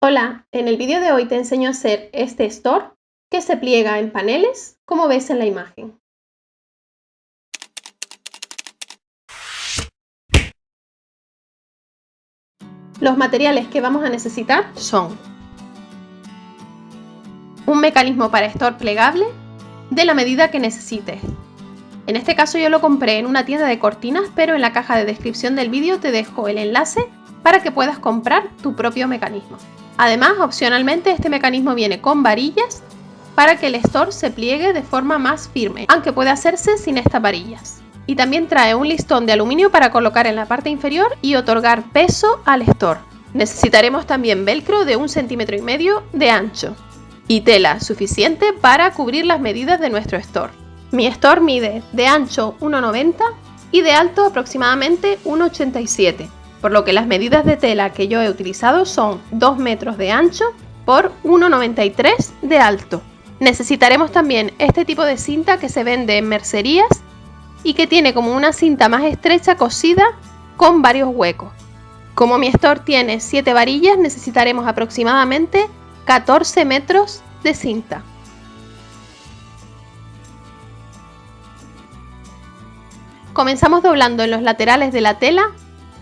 Hola, en el vídeo de hoy te enseño a hacer este store que se pliega en paneles, como ves en la imagen. Los materiales que vamos a necesitar son un mecanismo para store plegable de la medida que necesites. En este caso yo lo compré en una tienda de cortinas, pero en la caja de descripción del vídeo te dejo el enlace para que puedas comprar tu propio mecanismo. Además, opcionalmente este mecanismo viene con varillas para que el store se pliegue de forma más firme, aunque puede hacerse sin estas varillas. Y también trae un listón de aluminio para colocar en la parte inferior y otorgar peso al store. Necesitaremos también velcro de 1,5 cm de ancho y tela suficiente para cubrir las medidas de nuestro store. Mi store mide de ancho 1,90 y de alto aproximadamente 1,87, por lo que las medidas de tela que yo he utilizado son 2 metros de ancho por 1,93 de alto. Necesitaremos también este tipo de cinta que se vende en mercerías y que tiene como una cinta más estrecha cosida con varios huecos. Como mi store tiene 7 varillas, necesitaremos aproximadamente 14 metros de cinta. Comenzamos doblando en los laterales de la tela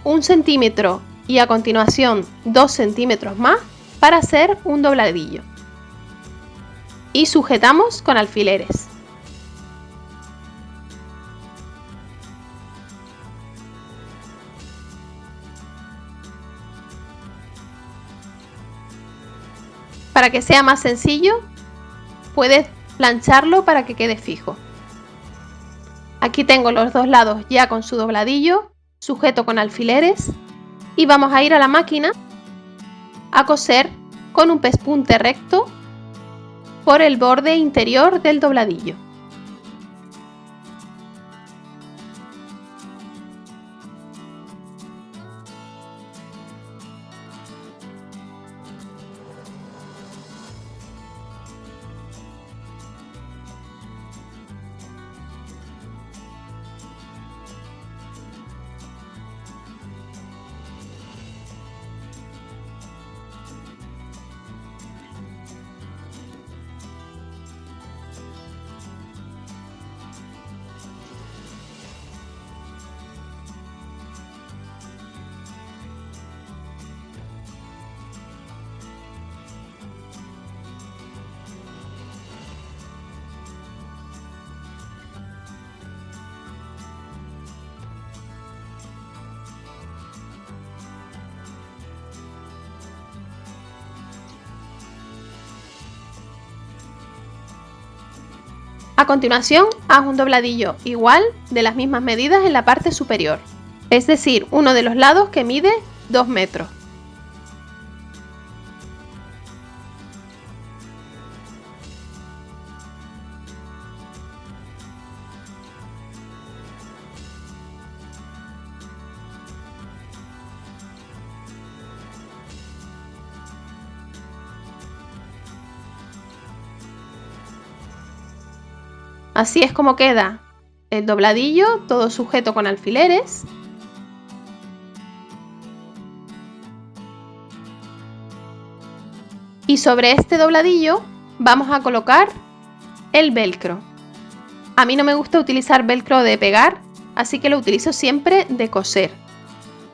1 centímetro y a continuación 2 centímetros más para hacer un dobladillo. Y sujetamos con alfileres. Para que sea más sencillo, puedes plancharlo para que quede fijo. Aquí tengo los dos lados ya con su dobladillo, sujeto con alfileres, y vamos a ir a la máquina a coser con un pespunte recto por el borde interior del dobladillo. A continuación, haz un dobladillo igual de las mismas medidas en la parte superior, es decir, uno de los lados que mide 2 metros. Así es como queda el dobladillo, todo sujeto con alfileres. Y sobre este dobladillo vamos a colocar el velcro. A mí no me gusta utilizar velcro de pegar, así que lo utilizo siempre de coser.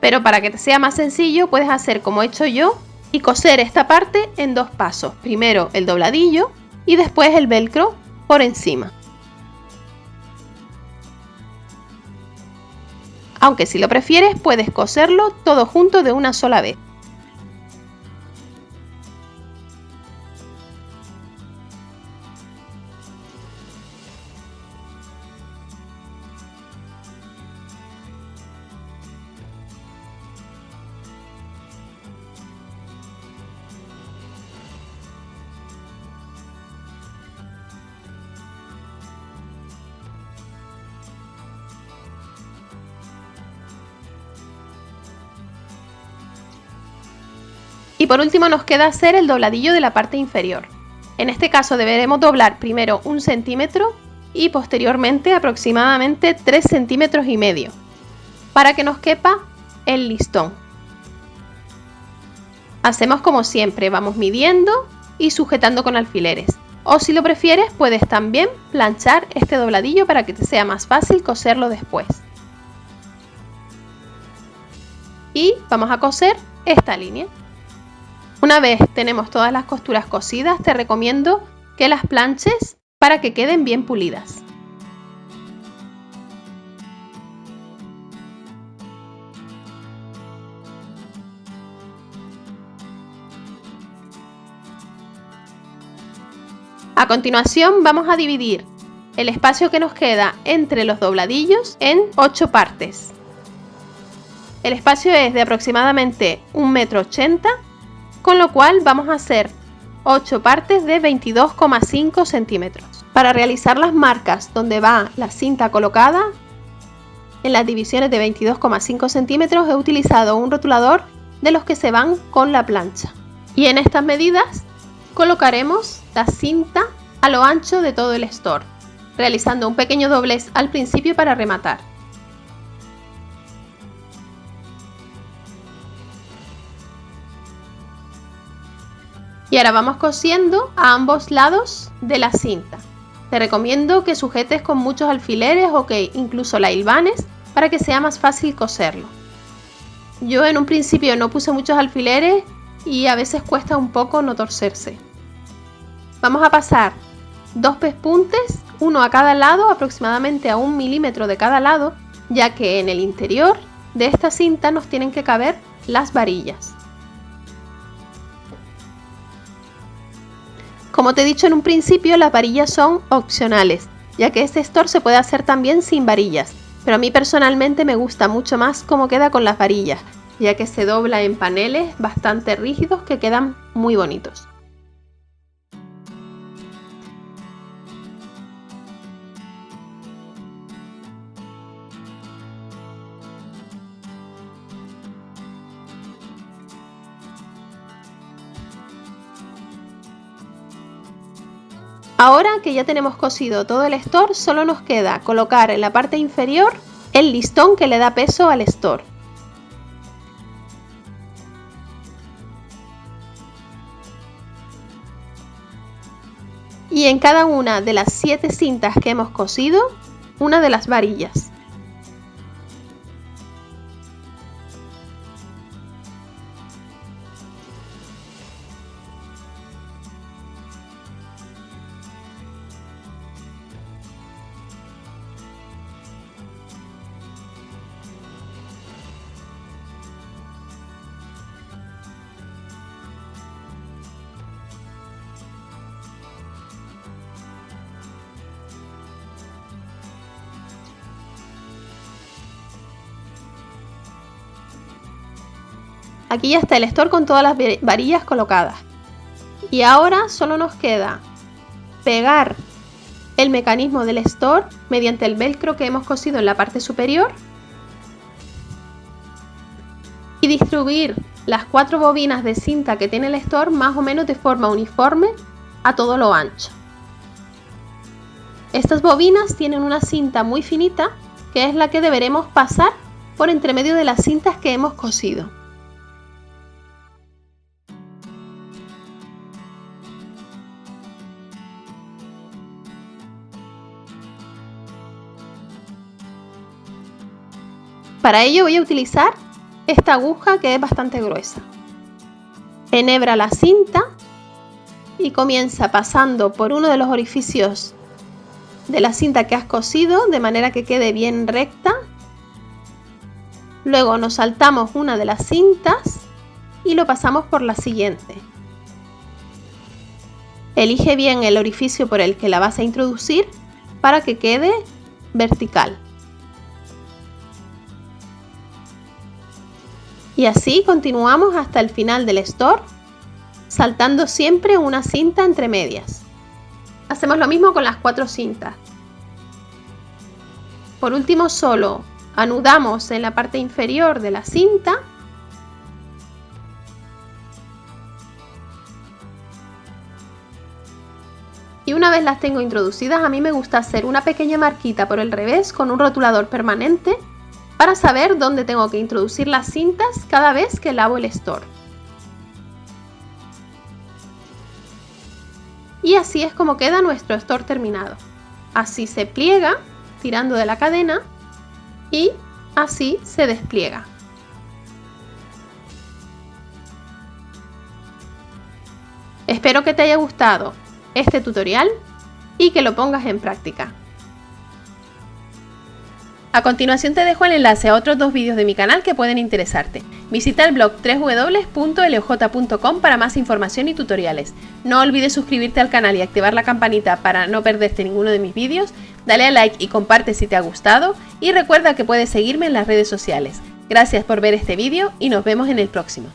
Pero para que te sea más sencillo, puedes hacer como he hecho yo y coser esta parte en dos pasos. Primero el dobladillo y después el velcro por encima. Aunque si lo prefieres, puedes coserlo todo junto de una sola vez. Y por último nos queda hacer el dobladillo de la parte inferior. En este caso deberemos doblar primero 1 centímetro y posteriormente aproximadamente 3,5 centímetros para que nos quepa el listón. Hacemos como siempre, vamos midiendo y sujetando con alfileres. O si lo prefieres, puedes también planchar este dobladillo para que te sea más fácil coserlo después. Y vamos a coser esta línea. Una vez tenemos todas las costuras cosidas, te recomiendo que las planches para que queden bien pulidas. A continuación vamos a dividir el espacio que nos queda entre los dobladillos en 8 partes. El espacio es de aproximadamente 1,80 m, con lo cual vamos a hacer 8 partes de 22,5 centímetros. Para realizar las marcas donde va la cinta colocada, en las divisiones de 22,5 centímetros he utilizado un rotulador de los que se van con la plancha. Y en estas medidas colocaremos la cinta a lo ancho de todo el store, realizando un pequeño doblez al principio para rematar. Y ahora vamos cosiendo a ambos lados de la cinta. Te recomiendo que sujetes con muchos alfileres o que incluso la hilvanes para que sea más fácil coserlo. Yo en un principio no puse muchos alfileres y a veces cuesta un poco no torcerse. Vamos a pasar 2 pespuntes, uno a cada lado, aproximadamente a 1 milímetro de cada lado, ya que en el interior de esta cinta nos tienen que caber las varillas. Como te he dicho en un principio, las varillas son opcionales, ya que este store se puede hacer también sin varillas, pero a mí personalmente me gusta mucho más cómo queda con las varillas, ya que se dobla en paneles bastante rígidos que quedan muy bonitos. Ahora que ya tenemos cosido todo el store, solo nos queda colocar en la parte inferior el listón que le da peso al store. Y en cada una de las 7 cintas que hemos cosido, una de las varillas. Aquí ya está el store con todas las varillas colocadas. Y ahora solo nos queda pegar el mecanismo del store mediante el velcro que hemos cosido en la parte superior y distribuir las 4 bobinas de cinta que tiene el store más o menos de forma uniforme a todo lo ancho. Estas bobinas tienen una cinta muy finita que es la que deberemos pasar por entre medio de las cintas que hemos cosido. Para ello voy a utilizar esta aguja que es bastante gruesa. Enhebra la cinta y comienza pasando por uno de los orificios de la cinta que has cosido de manera que quede bien recta. Luego nos saltamos una de las cintas y lo pasamos por la siguiente. Elige bien el orificio por el que la vas a introducir para que quede vertical. Y así continuamos hasta el final del store, saltando siempre una cinta entre medias. Hacemos lo mismo con las 4 cintas. Por último, solo anudamos en la parte inferior de la cinta . Y una vez las tengo introducidas, a mí me gusta hacer una pequeña marquita por el revés con un rotulador permanente para saber dónde tengo que introducir las cintas cada vez que lavo el store. Y así es como queda nuestro store terminado. Así se pliega tirando de la cadena y así se despliega. Espero que te haya gustado este tutorial y que lo pongas en práctica. A continuación te dejo el enlace a otros 2 vídeos de mi canal que pueden interesarte. Visita el blog www.loj.com para más información y tutoriales. No olvides suscribirte al canal y activar la campanita para no perderte ninguno de mis vídeos. Dale a like y comparte si te ha gustado y recuerda que puedes seguirme en las redes sociales. Gracias por ver este vídeo y nos vemos en el próximo.